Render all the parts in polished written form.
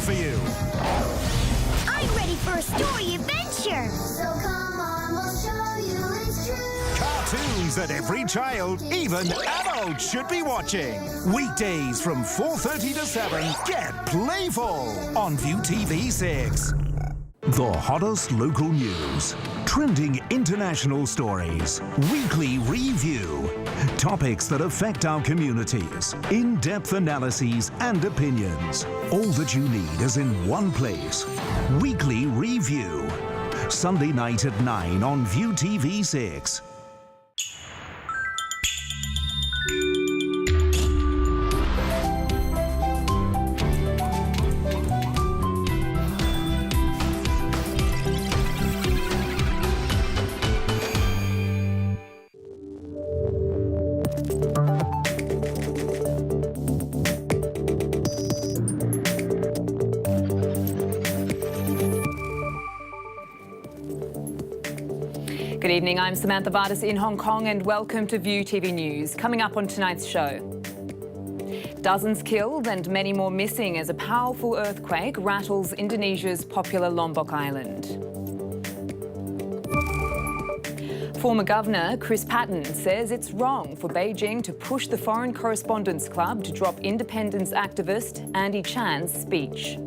for you. I'm ready for a story adventure. So come on, we'll show you it's true. Cartoons that every child, even adults, should be watching. Weekdays from 4:30 to 7. Get playful on ViuTVsix. The hottest local news, trending international stories, weekly review, topics that affect our communities, in-depth analyses and opinions. All that you need is in one place. Weekly Review. Sunday night at 9 on ViuTV6. Good evening, I'm Samantha Vardis in Hong Kong and welcome to ViuTV News. Coming up on tonight's show. Dozens killed and many more missing as a powerful earthquake rattles Indonesia's popular Lombok Island. Former Governor Chris Patten says it's wrong for Beijing to push the Foreign Correspondents Club to drop independence activist Andy Chan's speech.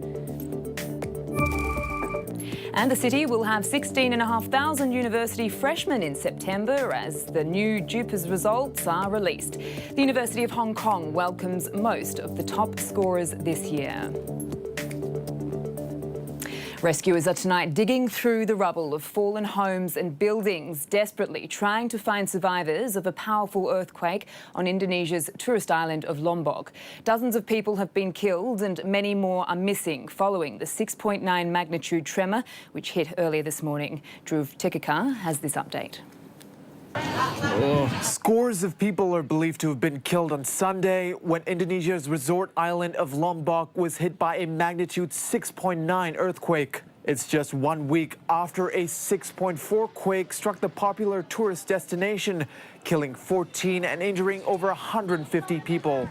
And the city will have 16,500 university freshmen in September as the new JUPAS results are released. The University of Hong Kong welcomes most of the top scorers this year. Rescuers are tonight digging through the rubble of fallen homes and buildings, desperately trying to find survivors of a powerful earthquake on Indonesia's tourist island of Lombok. Dozens of people have been killed and many more are missing following the 6.9 magnitude tremor which hit earlier this morning. Dhruv Tikekar has this update. Scores of people are believed to have been killed on Sunday when Indonesia's resort island of Lombok was hit by a magnitude 6.9 earthquake. It's just 1 week after a 6.4 quake struck the popular tourist destination, killing 14 and injuring over 150 people.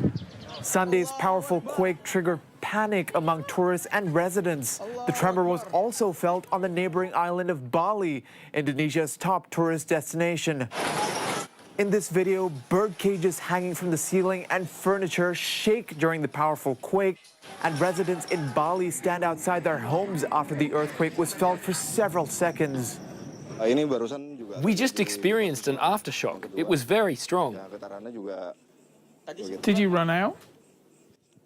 Sunday's powerful quake triggered panic among tourists and residents. The tremor was also felt on the neighboring island of Bali, Indonesia's top tourist destination. In this video, bird cages hanging from the ceiling and furniture shake during the powerful quake, and residents in Bali stand outside their homes after the earthquake was felt for several seconds. We just experienced an aftershock. It was very strong. Did you run out?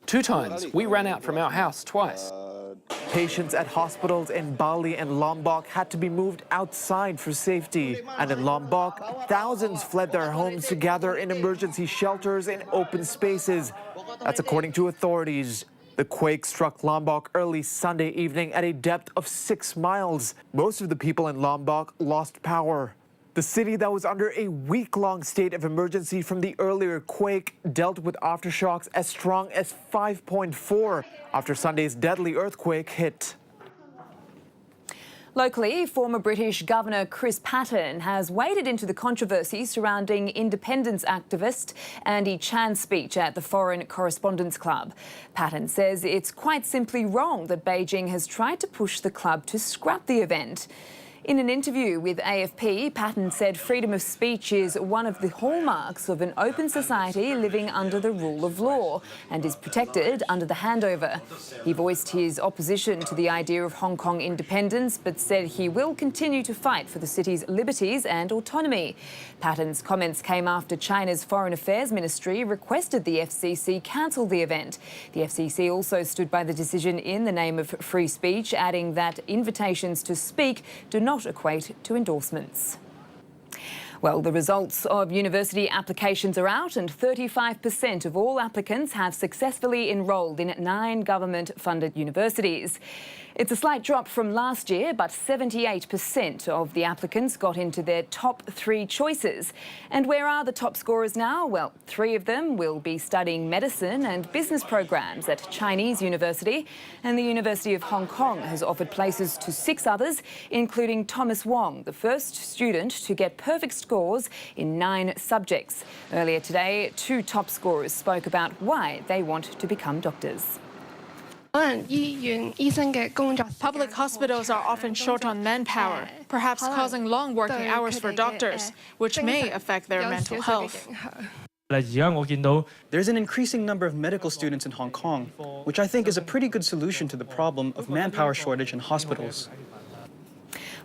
2 times. We ran out from our house twice. Patients at hospitals in Bali and Lombok had to be moved outside for safety. And in Lombok, thousands fled their homes to gather in emergency shelters in open spaces. That's according to authorities. The quake struck Lombok early Sunday evening at a depth of 6 miles. Most of the people in Lombok lost power. The city that was under a week-long state of emergency from the earlier quake dealt with aftershocks as strong as 5.4 after Sunday's deadly earthquake hit. Locally, former British Governor Chris Patten has waded into the controversy surrounding independence activist Andy Chan's speech at the Foreign Correspondents Club. Patten says it's quite simply wrong that Beijing has tried to push the club to scrap the event. In an interview with AFP, Patten said freedom of speech is one of the hallmarks of an open society living under the rule of law and is protected under the handover. He voiced his opposition to the idea of Hong Kong independence, but said he will continue to fight for the city's liberties and autonomy. Patten's comments came after China's Foreign Affairs Ministry requested the FCC cancel the event. The FCC also stood by the decision in the name of free speech, adding that invitations to speak do not equate to endorsements. Well, the results of university applications are out and 35% of all applicants have successfully enrolled in 9 government-funded universities. It's a slight drop from last year, but 78% of the applicants got into their top 3 choices. And where are the top scorers now? Well, 3 of them will be studying medicine and business programs at Chinese University, and the University of Hong Kong has offered places to 6 others, including Thomas Wong, the first student to get perfect scores in 9 subjects. Earlier today, 2 top scorers spoke about why they want to become doctors. Public hospitals are often short on manpower, perhaps causing long working hours for doctors, which may affect their mental health. There's an increasing number of medical students in Hong Kong, which I think is a pretty good solution to the problem of manpower shortage in hospitals.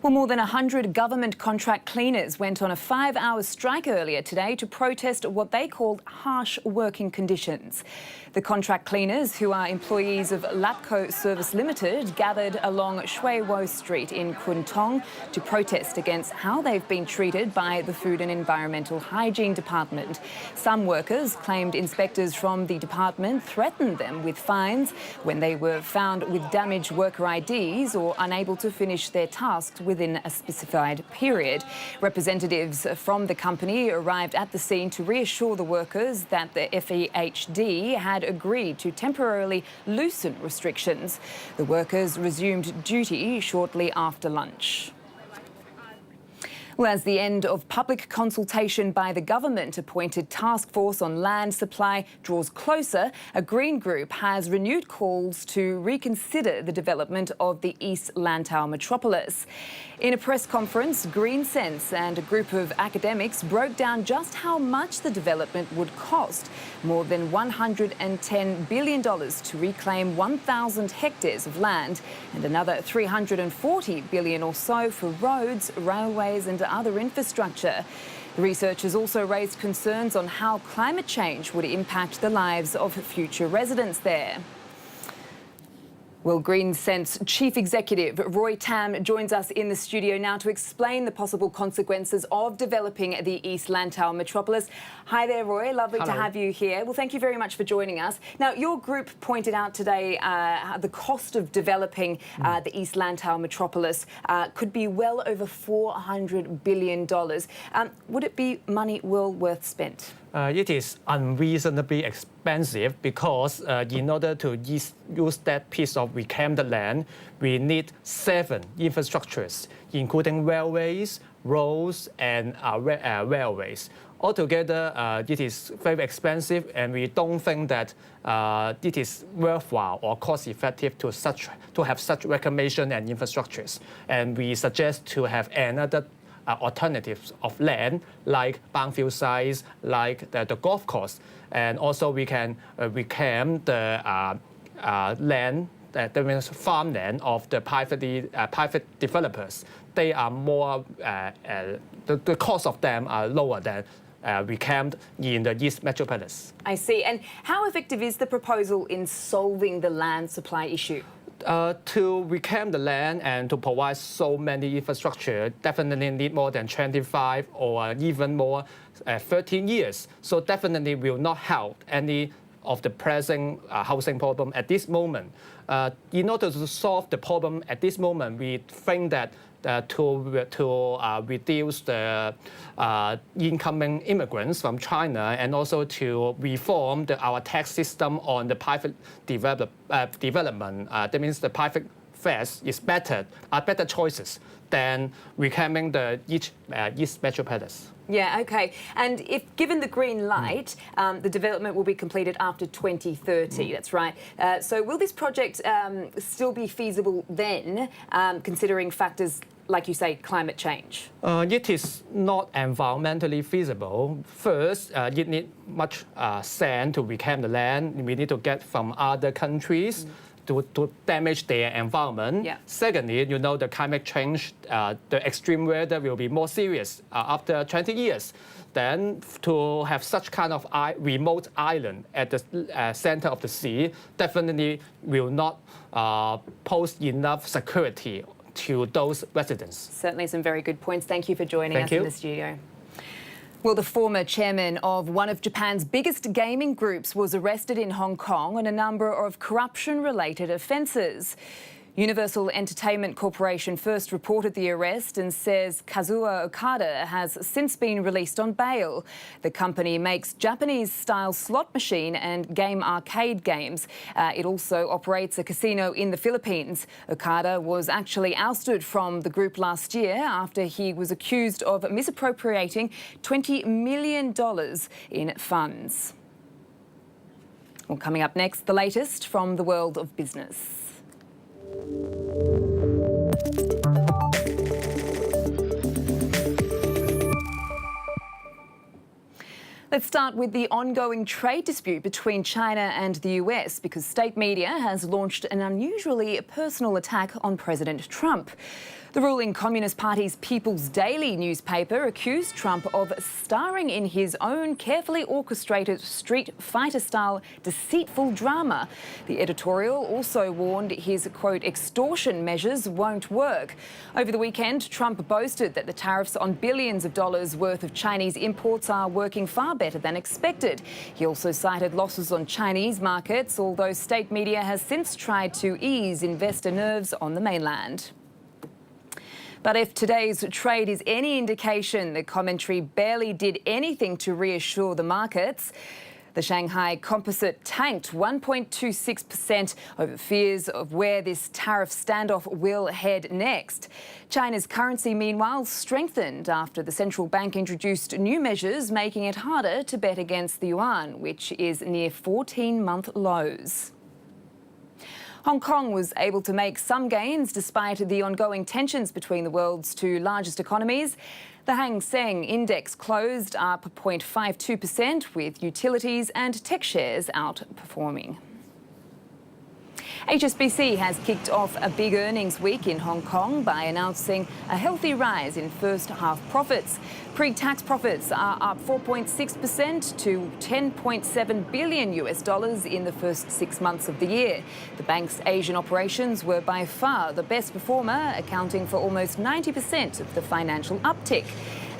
Well, more than 100 government contract cleaners went on a 5-hour strike earlier today to protest what they called harsh working conditions. The contract cleaners, who are employees of Lapco Service Limited, gathered along Shui Wo Street in Kwun Tong to protest against how they've been treated by the Food and Environmental Hygiene Department. Some workers claimed inspectors from the department threatened them with fines when they were found with damaged worker IDs or unable to finish their tasks within a specified period. Representatives from the company arrived at the scene to reassure the workers that the FEHD had agreed to temporarily loosen restrictions. The workers resumed duty shortly after lunch. Well, as the end of public consultation by the government-appointed task force on land supply draws closer, a Green group has renewed calls to reconsider the development of the East Lantau metropolis. In a press conference, Green Sense and a group of academics broke down just how much the development would cost, more than $110 billion to reclaim 1,000 hectares of land and another $340 billion or so for roads, railways and other infrastructure. The researchers also raised concerns on how climate change would impact the lives of future residents there. Well, Green Sense Chief Executive Roy Tam joins us in the studio now to explain the possible consequences of developing the East Lantau metropolis. Hi there, Roy. Lovely to have you here. Well, thank you very much for joining us. Now, your group pointed out today the cost of developing the East Lantau metropolis could be well over $400 billion. Would it be money well worth spent? It is unreasonably expensive because in order to use that piece of reclaimed land, we need 7 infrastructures, including railways, roads, and railways. Altogether, it is very expensive, and we don't think that it is worthwhile or cost-effective to have such reclamation and infrastructures. And we suggest to have another alternatives of land, like brownfield sites, like the golf course. And also we can reclaim the land, that means farmland of the private developers. They are more, the cost of them are lower than reclaimed in the East Metropolis. I see. And how effective is the proposal in solving the land supply issue? To reclaim the land and to provide so many infrastructure definitely need more than 25 or even more 13 years. So definitely will not help any of the present housing problem at this moment. In order to solve the problem at this moment, we think that to reduce the incoming immigrants from China and also to reform our tax system on the private development. That means the private flats is better choices than reclaiming the East Metropolis. Yeah, OK. And if given the green light, the development will be completed after 2030, that's right. So will this project still be feasible then, considering factors like you say, climate change? It is not environmentally feasible. First, it needs much sand to reclaim the land. We need to get from other countries to damage their environment. Yeah. Secondly, you know, the climate change, the extreme weather will be more serious after 20 years. Then to have such kind of remote island at the center of the sea definitely will not pose enough security to those residents. Certainly some very good points. Thank you for joining us in the studio. Well, the former chairman of one of Japan's biggest gaming groups was arrested in Hong Kong on a number of corruption-related offences. Universal Entertainment Corporation first reported the arrest and says Kazuo Okada has since been released on bail. The company makes Japanese-style slot machine and game arcade games. It also operates a casino in the Philippines. Okada was actually ousted from the group last year after he was accused of misappropriating $20 million in funds. Well, coming up next, the latest from the world of business. Let's start with the ongoing trade dispute between China and the US, because state media has launched an unusually personal attack on President Trump. The ruling Communist Party's People's Daily newspaper accused Trump of starring in his own carefully orchestrated Street Fighter-style deceitful drama. The editorial also warned his, quote, extortion measures won't work. Over the weekend, Trump boasted that the tariffs on billions of dollars worth of Chinese imports are working far better than expected. He also cited losses on Chinese markets, although state media has since tried to ease investor nerves on the mainland. But if today's trade is any indication, the commentary barely did anything to reassure the markets. The Shanghai Composite tanked 1.26% over fears of where this tariff standoff will head next. China's currency, meanwhile, strengthened after the central bank introduced new measures, making it harder to bet against the yuan, which is near 14-month lows. Hong Kong was able to make some gains despite the ongoing tensions between the world's two largest economies. The Hang Seng Index closed up 0.52%, with utilities and tech shares outperforming. HSBC has kicked off a big earnings week in Hong Kong by announcing a healthy rise in first-half profits. Pre-tax profits are up 4.6% to $10.7 billion in the first 6 months of the year. The bank's Asian operations were by far the best performer, accounting for almost 90% of the financial uptick.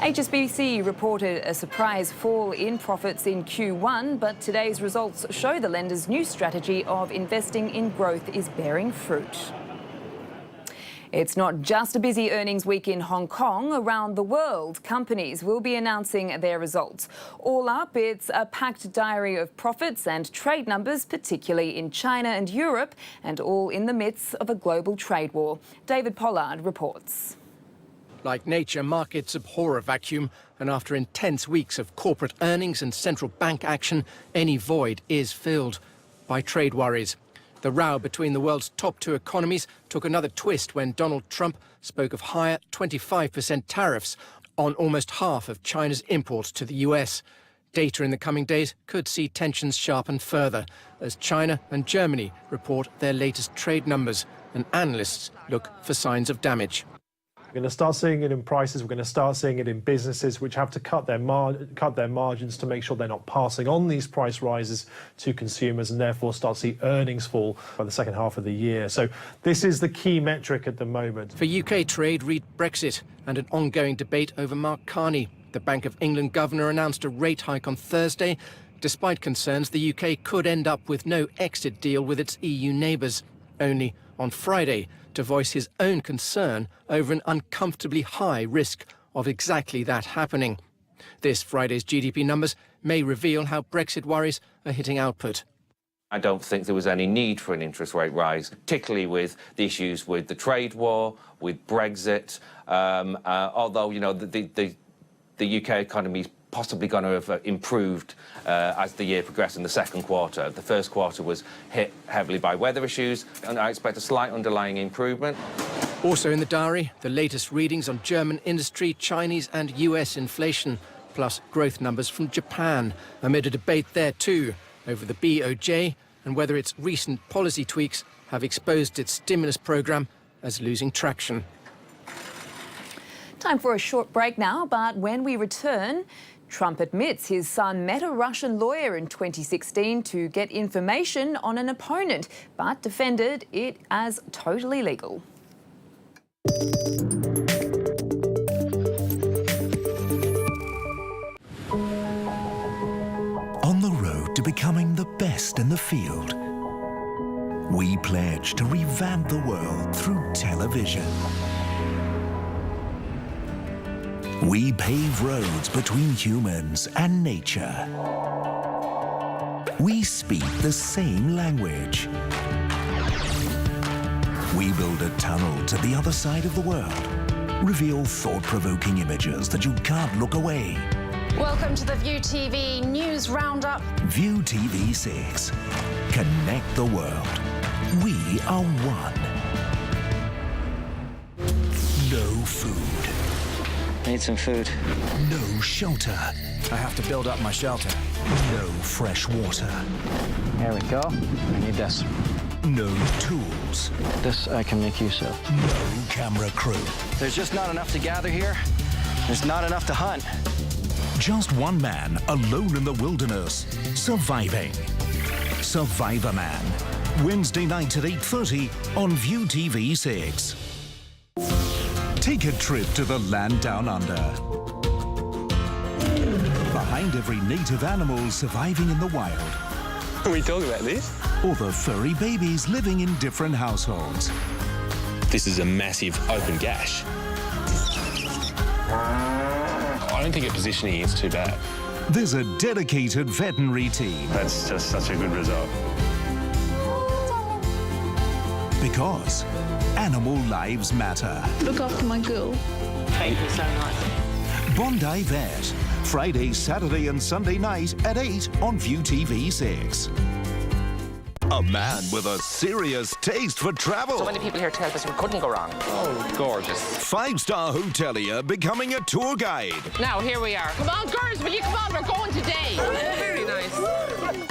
HSBC reported a surprise fall in profits in Q1, but today's results show the lender's new strategy of investing in growth is bearing fruit. It's not just a busy earnings week in Hong Kong. Around the world, companies will be announcing their results. All up, it's a packed diary of profits and trade numbers, particularly in China and Europe, and all in the midst of a global trade war. David Pollard reports. Like nature, markets abhor a vacuum, and after intense weeks of corporate earnings and central bank action, any void is filled by trade worries. The row between the world's top two economies took another twist when Donald Trump spoke of higher 25% tariffs on almost half of China's imports to the US. Data in the coming days could see tensions sharpen further as China and Germany report their latest trade numbers, and analysts look for signs of damage. We're going to start seeing it in prices. We're going to start seeing it in businesses which have to cut their margins to make sure they're not passing on these price rises to consumers, and therefore start to see earnings fall by the second half of the year. So this is the key metric at the moment. For UK trade, read Brexit and an ongoing debate over Mark Carney. The Bank of England governor announced a rate hike on Thursday, despite concerns the UK could end up with no exit deal with its EU neighbours. Only on Friday to voice his own concern over an uncomfortably high risk of exactly that happening. This Friday's GDP numbers may reveal how Brexit worries are hitting output. I don't think there was any need for an interest rate rise, particularly with the issues with the trade war, with Brexit, although, you know, the UK economy is possibly going to have improved as the year progressed in the second quarter. The first quarter was hit heavily by weather issues, and I expect a slight underlying improvement. Also in the diary, the latest readings on German industry, Chinese and US inflation, plus growth numbers from Japan, amid a debate there too over the BOJ and whether its recent policy tweaks have exposed its stimulus programme as losing traction. Time for a short break now, but when we return, Trump admits his son met a Russian lawyer in 2016 to get information on an opponent, but defended it as totally legal. On the road to becoming the best in the field, we pledge to revamp the world through television. We pave roads between humans and nature. We speak the same language. We build a tunnel to the other side of the world, reveal thought-provoking images that you can't look away, Welcome to the ViuTV News Roundup. ViuTV6. Connect the world. We are one. No food. Need some food. No shelter. I have to build up my shelter. No fresh water. There we go. I need this. No tools. This I can make use of. No camera crew. There's just not enough to gather here. There's not enough to hunt. Just one man alone in the wilderness, surviving. Survivor Man. Wednesday night at 8:30 on ViuTV6. Take a trip to the land down under. Behind every native animal surviving in the wild. Can we talk about this? Or the furry babies living in different households. This is a massive open gash. I don't think a positioning is too bad. There's a dedicated veterinary team. That's just such a good result. Because animal lives matter. Look after my girl. Thank you so much. Bondi Vet. Friday, Saturday and Sunday night at 8 on ViuTV6. A man with a serious taste for travel. So many people here tell us we couldn't go wrong. Oh, gorgeous. Five-star hotelier becoming a tour guide. Now, here we are. Come on, girls, will you come on? We're going today. Very nice.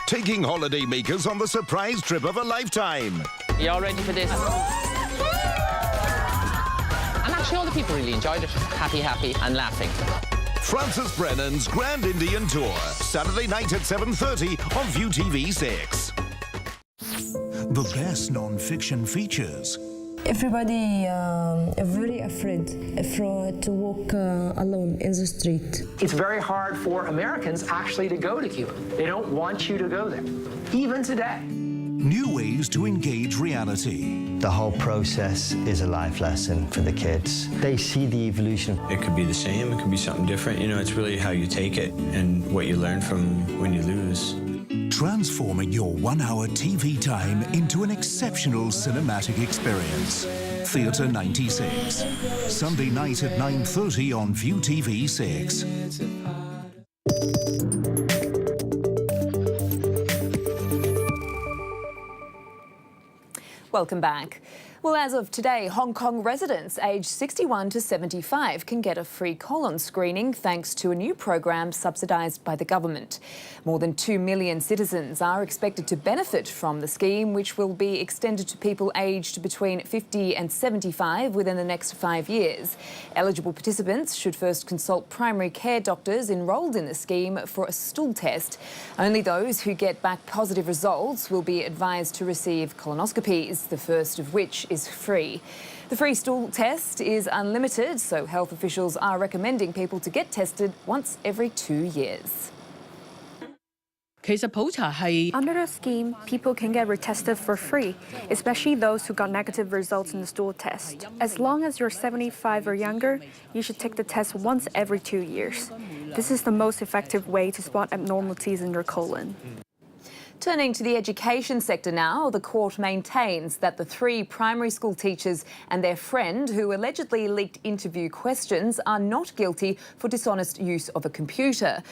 Taking holidaymakers on the surprise trip of a lifetime. You all ready for this? And actually, all the people really enjoyed it. Happy, and laughing. Francis Brennan's Grand Indian Tour. Saturday night at 7:30 on ViuTV6. The best non-fiction features. Everybody very afraid to walk alone in the street. It's very hard for Americans actually to go to Cuba. They don't want you to go there, even today. New ways to engage reality. The whole process is a life lesson for the kids. They see the evolution. It could be the same, it could be something different. You know, it's really how you take it and what you learn from when you lose. Transforming your 1 hour TV time into an exceptional cinematic experience. Theatre 96. Sunday night at 9:30 on ViuTV6. Welcome back. Well, as of today, Hong Kong residents aged 61 to 75 can get a free colon screening thanks to a new program subsidised by the government. More than 2 million citizens are expected to benefit from the scheme, which will be extended to people aged between 50 and 75 within the next 5 years. Eligible participants should first consult primary care doctors enrolled in the scheme for a stool test. Only those who get back positive results will be advised to receive colonoscopies, the first of which is free. The free stool test is unlimited, so health officials are recommending people to get tested once every 2 years. Under the scheme, people can get retested for free, especially those who got negative results in the stool test. As long as you're 75 or younger, you should take the test once every 2 years. This is the most effective way to spot abnormalities in your colon. Turning to the education sector now, the court maintains that the 3 primary school teachers and their friend who allegedly leaked interview questions are not guilty for dishonest use of a computer.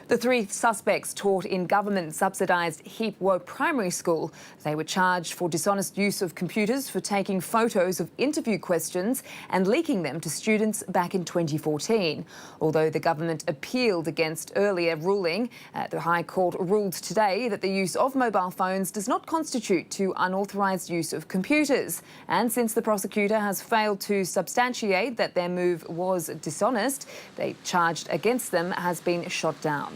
The 3 suspects taught in government-subsidised Heap Wo Primary School. They were charged for dishonest use of computers for taking photos of interview questions and leaking them to students back in 2014. Although the government appealed against earlier ruling, the High Court ruled today that the use of mobile phones does not constitute to unauthorised use of computers. And since the prosecutor has failed to substantiate that their move was dishonest, the charge against them has been shot down.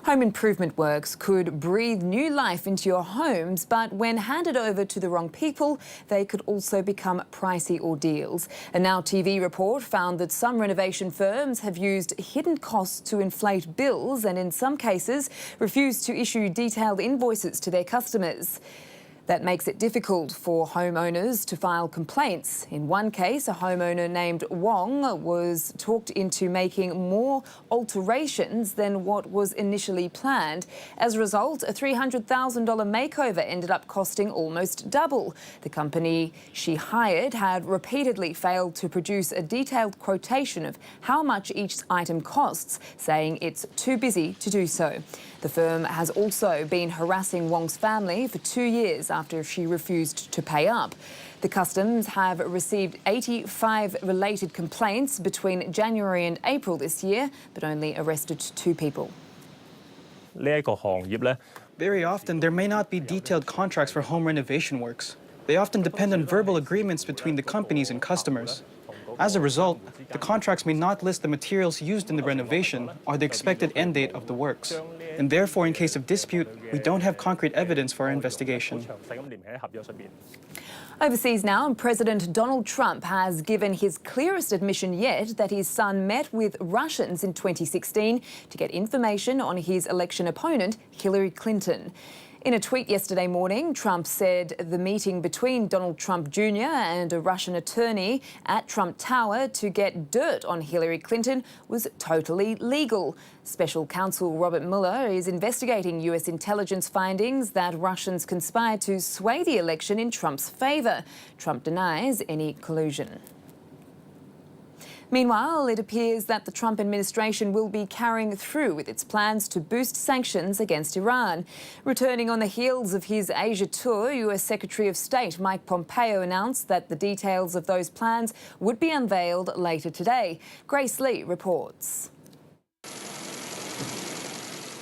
Home improvement works could breathe new life into your homes, but when handed over to the wrong people, they could also become pricey ordeals. A Now TV report found that some renovation firms have used hidden costs to inflate bills and in some cases refused to issue detailed invoices to their customers. That makes it difficult for homeowners to file complaints. In one case, a homeowner named Wong was talked into making more alterations than what was initially planned. As a result, a $300,000 makeover ended up costing almost double. The company she hired had repeatedly failed to produce a detailed quotation of how much each item costs, saying it's too busy to do so. The firm has also been harassing Wong's family for 2 years after she refused to pay up. The Customs have received 85 related complaints between January and April this year, but only arrested 2 people. Very often, there may not be detailed contracts for home renovation works. They often depend on verbal agreements between the companies and customers. As a result, the contracts may not list the materials used in the renovation or the expected end date of the works. And therefore, in case of dispute, we don't have concrete evidence for our investigation. Overseas now, and President Donald Trump has given his clearest admission yet that his son met with Russians in 2016 to get information on his election opponent, Hillary Clinton. In a tweet yesterday morning, Trump said the meeting between Donald Trump Jr. and a Russian attorney at Trump Tower to get dirt on Hillary Clinton was totally legal. Special counsel Robert Mueller is investigating US intelligence findings that Russians conspired to sway the election in Trump's favour. Trump denies any collusion. Meanwhile, it appears that the Trump administration will be carrying through with its plans to boost sanctions against Iran. Returning on the heels of his Asia tour, US Secretary of State Mike Pompeo announced that the details of those plans would be unveiled later today. Grace Lee reports.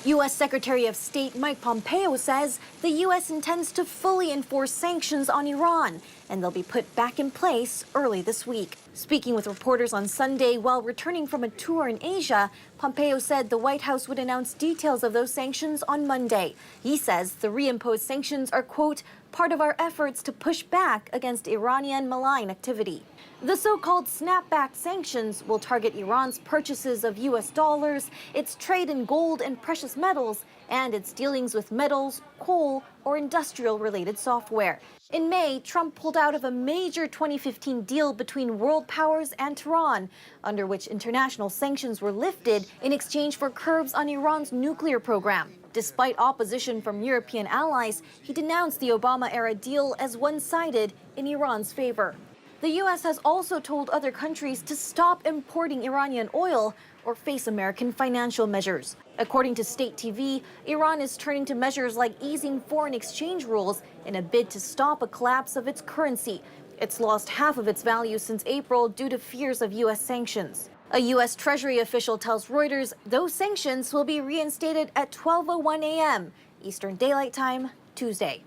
U.S. Secretary of State Mike Pompeo says the U.S. intends to fully enforce sanctions on Iran, and they'll be put back in place early this week. Speaking with reporters on Sunday while returning from a tour in Asia, Pompeo said the White House would announce details of those sanctions on Monday. He says the reimposed sanctions are, quote, part of our efforts to push back against Iranian malign activity. The so-called snapback sanctions will target Iran's purchases of U.S. dollars, its trade in gold and precious metals, and its dealings with metals, coal, or industrial-related software. In May, Trump pulled out of a major 2015 deal between world powers and Tehran, under which international sanctions were lifted in exchange for curbs on Iran's nuclear program. Despite opposition from European allies, he denounced the Obama-era deal as one-sided in Iran's favor. The U.S. has also told other countries to stop importing Iranian oil or face American financial measures. According to state TV, Iran is turning to measures like easing foreign exchange rules in a bid to stop a collapse of its currency. It's lost half of its value since April due to fears of U.S. sanctions. A U.S. Treasury official tells Reuters those sanctions will be reinstated at 12:01 a.m. Eastern Daylight Time, Tuesday.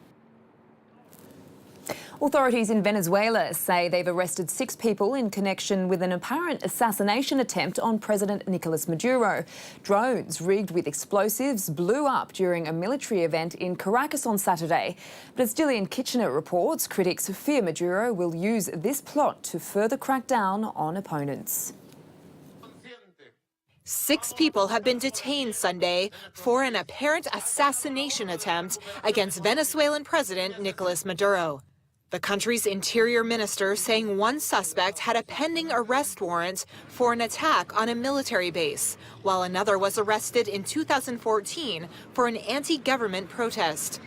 Authorities in Venezuela say they've arrested 6 people in connection with an apparent assassination attempt on President Nicolas Maduro. Drones rigged with explosives blew up during a military event in Caracas on Saturday. But as Gillian Kitchener reports, critics fear Maduro will use this plot to further crack down on opponents. 6 people have been detained Sunday for an apparent assassination attempt against Venezuelan President Nicolas Maduro. The country's interior minister saying one suspect had a pending arrest warrant for an attack on a military base, while another was arrested in 2014 for an anti-government protest.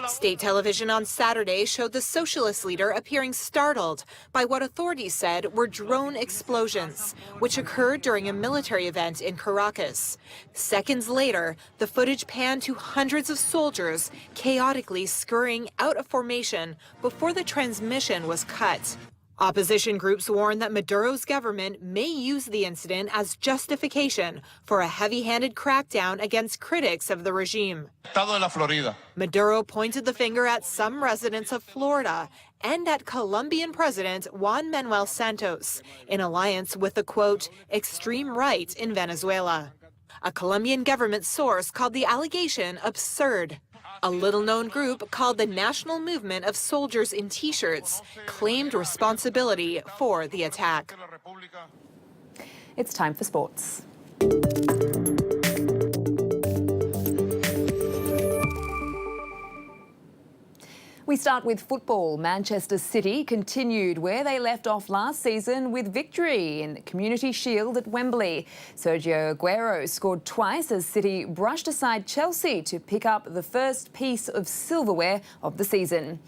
State television on Saturday showed the socialist leader appearing startled by what authorities said were drone explosions, which occurred during a military event in Caracas. Seconds later, the footage panned to hundreds of soldiers chaotically scurrying out of formation before the transmission was cut. Opposition groups warn that Maduro's government may use the incident as justification for a heavy-handed crackdown against critics of the regime. Maduro pointed the finger at some residents of Florida and at Colombian President Juan Manuel Santos in alliance with the, quote, extreme right in Venezuela. A Colombian government source called the allegation absurd. A little-known group called the National Movement of Soldiers in T-shirts claimed responsibility for the attack. It's time for sports. We start with football. Manchester City continued where they left off last season with victory in the Community Shield at Wembley. Sergio Aguero scored twice as City brushed aside Chelsea to pick up the first piece of silverware of the season.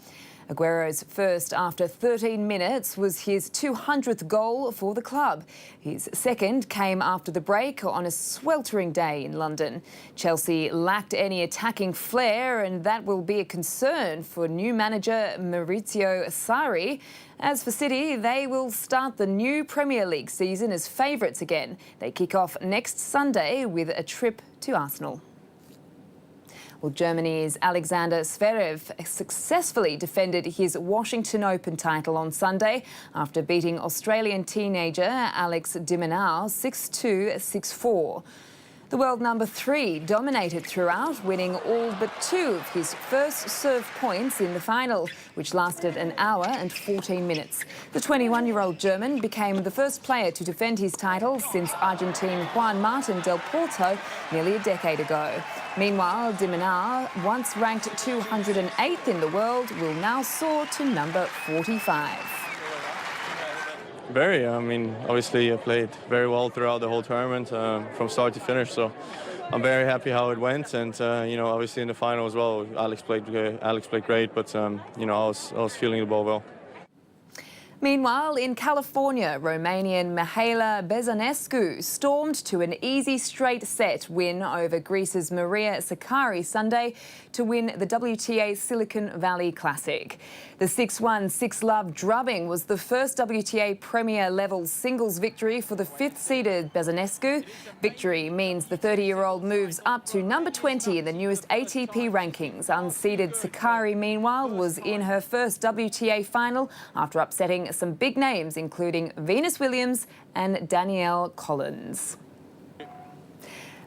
Aguero's first after 13 minutes was his 200th goal for the club. His second came after the break on a sweltering day in London. Chelsea lacked any attacking flair, and that will be a concern for new manager Maurizio Sarri. As for City, they will start the new Premier League season as favourites again. They kick off next Sunday with a trip to Arsenal. Well, Germany's Alexander Zverev successfully defended his Washington Open title on Sunday after beating Australian teenager Alex de Minaur 6-2, 6-4. The world number 3 dominated throughout, winning all but 2 of his first serve points in the final, which lasted an hour and 14 minutes. The 21-year-old German became the first player to defend his title since Argentine Juan Martin del Porto nearly a decade ago. Meanwhile, de Minaur, once ranked 208th in the world, will now soar to number 45. Very. I mean, obviously I played very well throughout the whole tournament, from start to finish. So I'm very happy how it went. And you know, obviously in the final as well, Alex played great. But you know, I was feeling the ball well. Meanwhile, in California, Romanian Mihaela Bezanescu stormed to an easy straight set win over Greece's Maria Sakkari Sunday to win the WTA Silicon Valley Classic. The 6-1, 6-love drubbing was the first WTA Premier level singles victory for the 5th-seeded Bezanescu. Victory means the 30-year-old moves up to number 20 in the newest ATP rankings. Unseeded Sakkari, meanwhile, was in her first WTA final after upsetting some big names, including Venus Williams and Danielle Collins.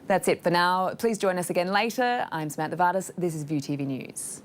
That's it for now. Please join us again later. I'm Samantha Vardas. This is ViuTV News.